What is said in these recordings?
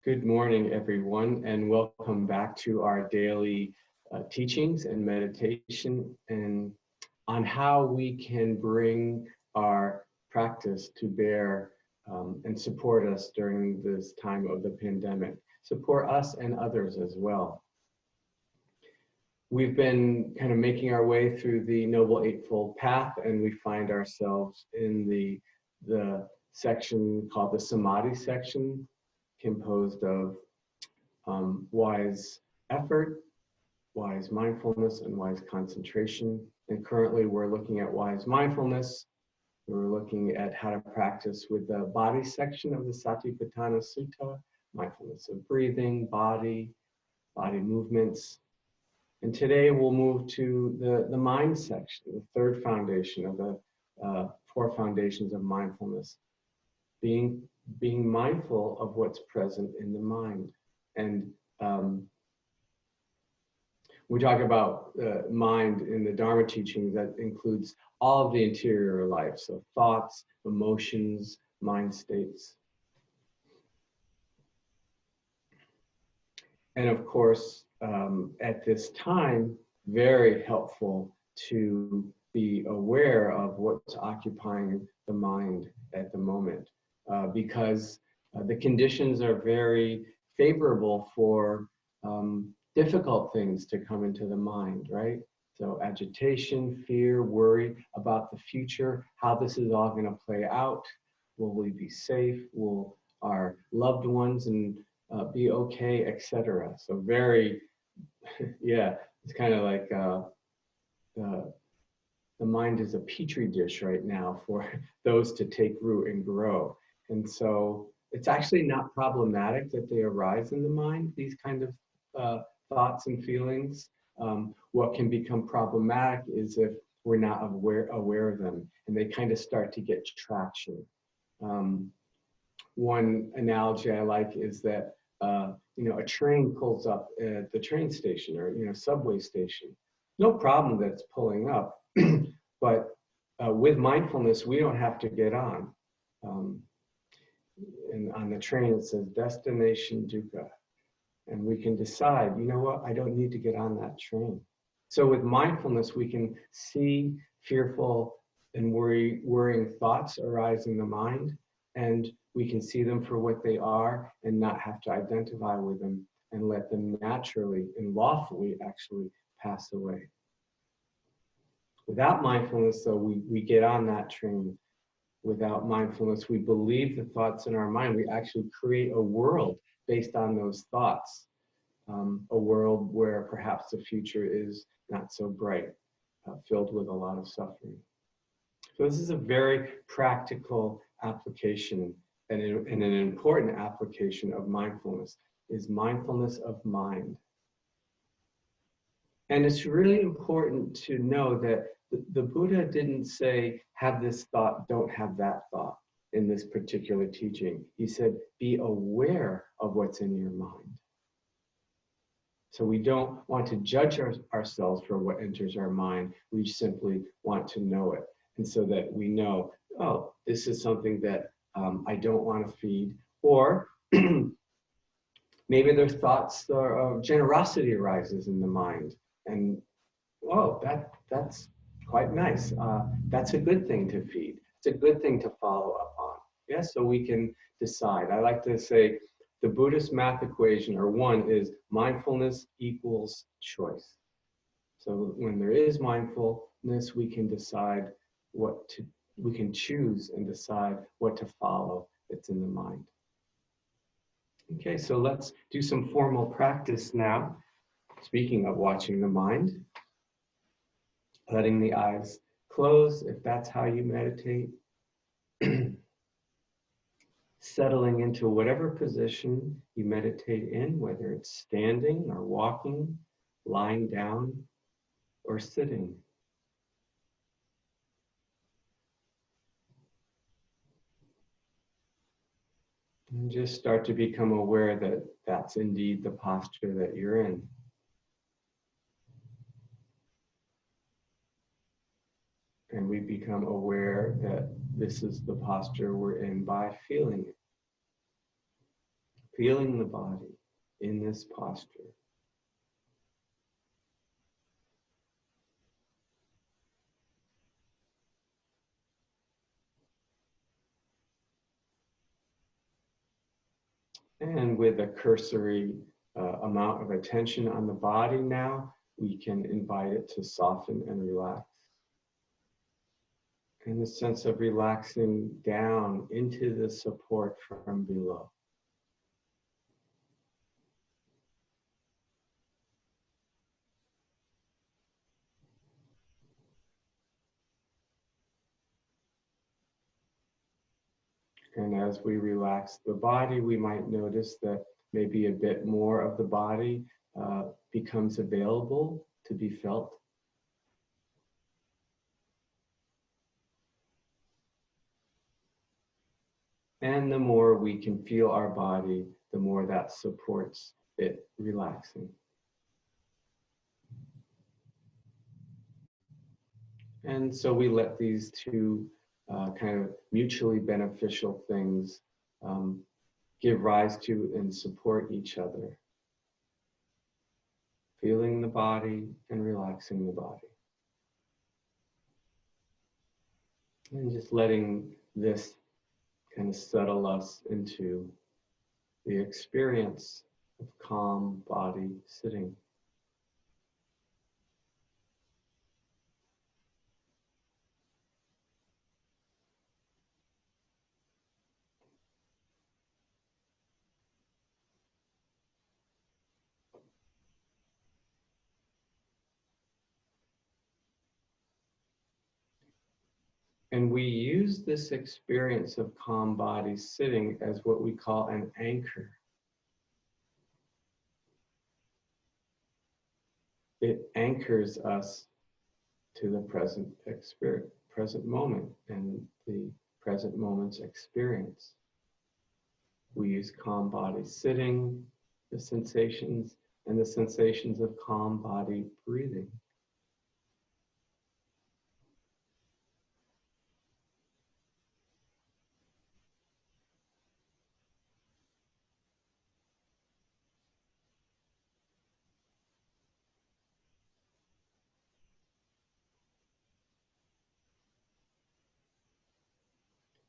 Good morning, everyone, and welcome back to our daily teachings and meditation and on how we can bring our practice to bear and support us during this time of the pandemic, support us and others as well. We've been kind of making our way through the Noble Eightfold Path, and we find ourselves in the section called the Samadhi section, composed of wise effort, wise mindfulness, and wise concentration. And currently we're looking at wise mindfulness. We're looking at how to practice with the body section of the Satipatthana Sutta, mindfulness of breathing, body movements. And today we'll move to the mind section, the third foundation of the four foundations of mindfulness, being mindful of what's present in the mind. And we talk about mind in the Dharma teaching that includes all of the interior life, so thoughts, emotions, mind states. And of course, at this time, very helpful to be aware of what's occupying the mind at the moment, because the conditions are very favorable for difficult things to come into the mind, right? So agitation, fear, worry about the future, how this is all going to play out. Will we be safe? Will our loved ones and be okay, etc. So very, yeah, it's kind of like the mind is a petri dish right now for those to take root and grow. And so it's actually not problematic that they arise in the mind, these kind of thoughts and feelings. What can become problematic is if we're not aware of them and they kind of start to get traction. One analogy I like is that a train pulls up at the train station or subway station. No problem that it's pulling up, but with mindfulness we don't have to get on. And on the train it says destination dukkha. And we can decide, you know what, I don't need to get on that train. So with mindfulness, we can see fearful and worrying thoughts arise in the mind, and we can see them for what they are and not have to identify with them and let them naturally and lawfully actually pass away. Without mindfulness, though, we get on that train. Without mindfulness, we believe the thoughts in our mind. We actually create a world based on those thoughts, a world where perhaps the future is not so bright, filled with a lot of suffering. So this is a very practical application and an important application of mindfulness, is mindfulness of mind. And it's really important to know that the Buddha didn't say, have this thought, don't have that thought in this particular teaching. He said, be aware of what's in your mind. So we don't want to judge ourselves for what enters our mind. We simply want to know it. And so that we know, oh, this is something that I don't want to feed. Or maybe there's thoughts of generosity arises in the mind. And, oh, that's quite nice. That's a good thing to feed. It's a good thing to follow up on. Yeah, so we can decide. I like to say the Buddhist math equation, or one, is mindfulness equals choice. So when there is mindfulness, we can decide we can choose and decide what to follow that's in the mind. Okay, so let's do some formal practice now. Speaking of watching the mind, letting the eyes close if that's how you meditate. Settling into whatever position you meditate in, whether it's standing or walking, lying down, or sitting. And just start to become aware that that's indeed the posture that you're in. And we become aware that this is the posture we're in by feeling it. feeling the body in this posture. And with a cursory amount of attention on the body now, we can invite it to soften and relax. And the sense of relaxing down into the support from below. And as we relax the body, we might notice that maybe a bit more of the body becomes available to be felt. And the more we can feel our body, the more that supports it relaxing. And so we let these two kind of mutually beneficial things give rise to and support each other. Feeling the body and relaxing the body. And just letting this kind of settle us into the experience of calm body sitting. And we use this experience of calm body sitting as what we call an anchor. It anchors us to the present experience, present moment, and the present moment's experience. We use calm body sitting, the sensations, and the sensations of calm body breathing.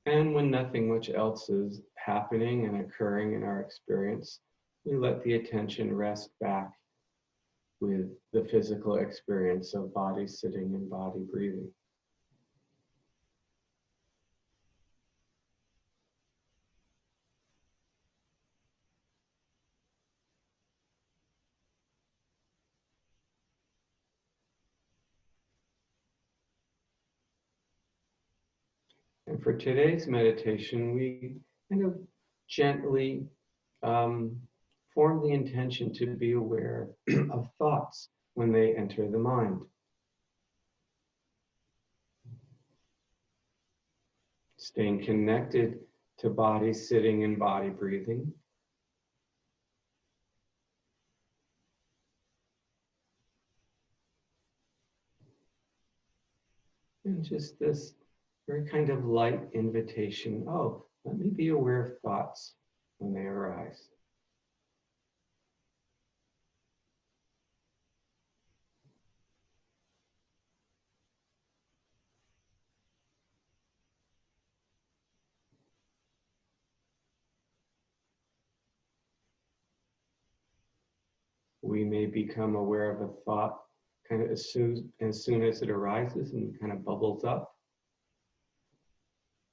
And when nothing much else is happening and occurring in our experience, we let the attention rest back with the physical experience of body sitting and body breathing. And for today's meditation, we kind of gently form the intention to be aware of thoughts when they enter the mind. Staying connected to body sitting and body breathing. And just this very kind of light invitation, oh, let me be aware of thoughts when they arise. We may become aware of a thought kind of as soon as it arises and kind of bubbles up.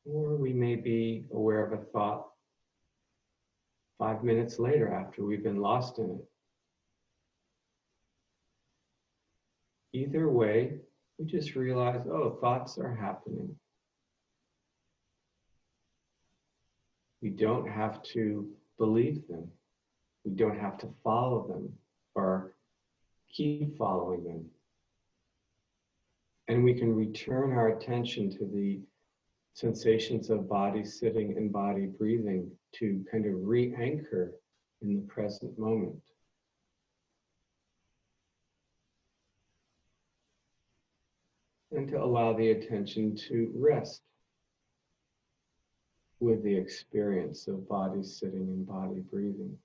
Or we may be aware of a thought 5 minutes later after we've been lost in it. Either way, we just realize, oh, thoughts are happening. We don't have to believe them. We don't have to follow them or keep following them. And we can return our attention to the sensations of body sitting and body breathing to kind of re-anchor in the present moment. And to allow the attention to rest with the experience of body sitting and body breathing.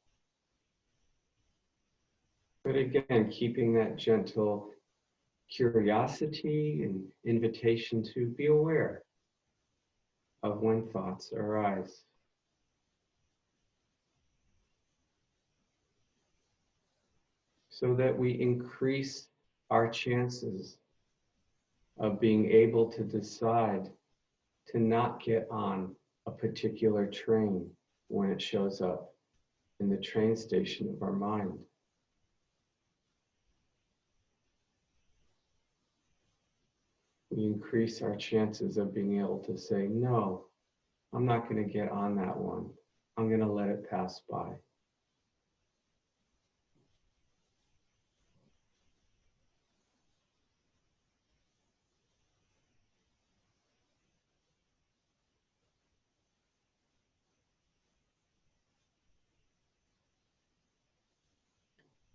But again, keeping that gentle curiosity and invitation to be aware of when thoughts arise. So that we increase our chances of being able to decide to not get on a particular train when it shows up in the train station of our mind. We increase our chances of being able to say, no, I'm not going to get on that one. I'm going to let it pass by.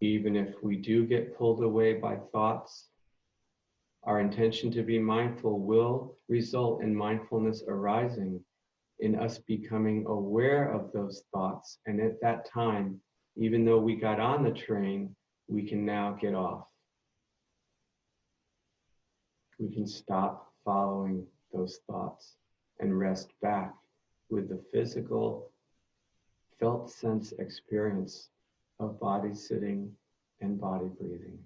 Even if we do get pulled away by thoughts, our intention to be mindful will result in mindfulness arising, in us becoming aware of those thoughts. And at that time, even though we got on the train, we can now get off. We can stop following those thoughts and rest back with the physical, felt sense experience of body sitting and body breathing.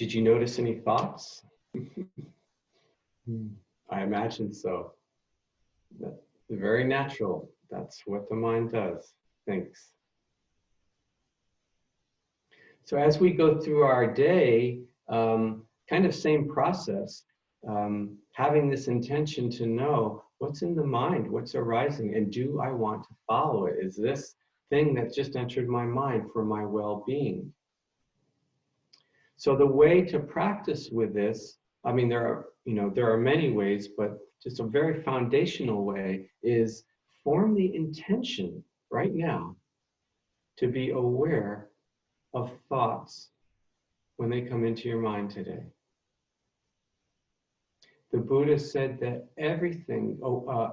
Did you notice any thoughts? I imagine so. That's very natural. That's what the mind does, thinks. So as we go through our day, kind of same process, having this intention to know what's in the mind, what's arising, and do I want to follow it? Is this thing that just entered my mind for my well-being? So the way to practice with this, I mean, there are many ways, but just a very foundational way is form the intention right now to be aware of thoughts when they come into your mind today. The Buddha said that everything,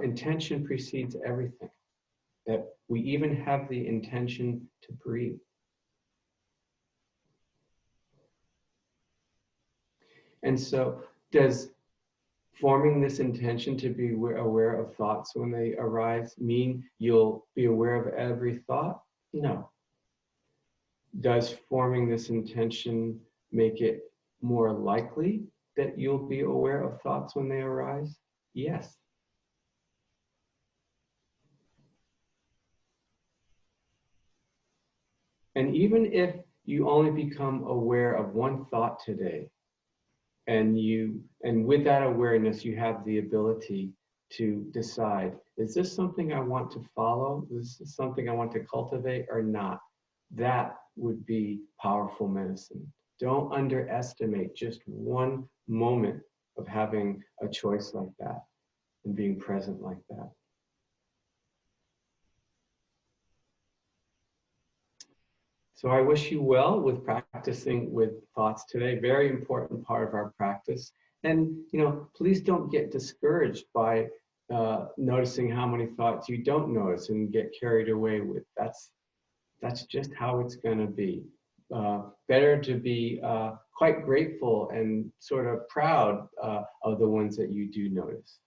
intention precedes everything, that we even have the intention to breathe. And so does forming this intention to be aware of thoughts when they arise mean you'll be aware of every thought? No. Does forming this intention make it more likely that you'll be aware of thoughts when they arise? Yes. And even if you only become aware of one thought today, and with that awareness, you have the ability to decide, is this something I want to follow? Is this something I want to cultivate or not? That would be powerful medicine. Don't underestimate just one moment of having a choice like that and being present like that. So I wish you well with practicing with thoughts today. Very important part of our practice. And please don't get discouraged by noticing how many thoughts you don't notice and get carried away with. That's just how it's going to be. Better to be quite grateful and sort of proud of the ones that you do notice.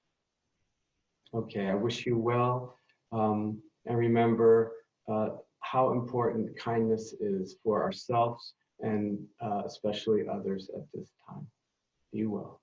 Okay, I wish you well. And remember how important kindness is for ourselves and especially others at this time. Be well.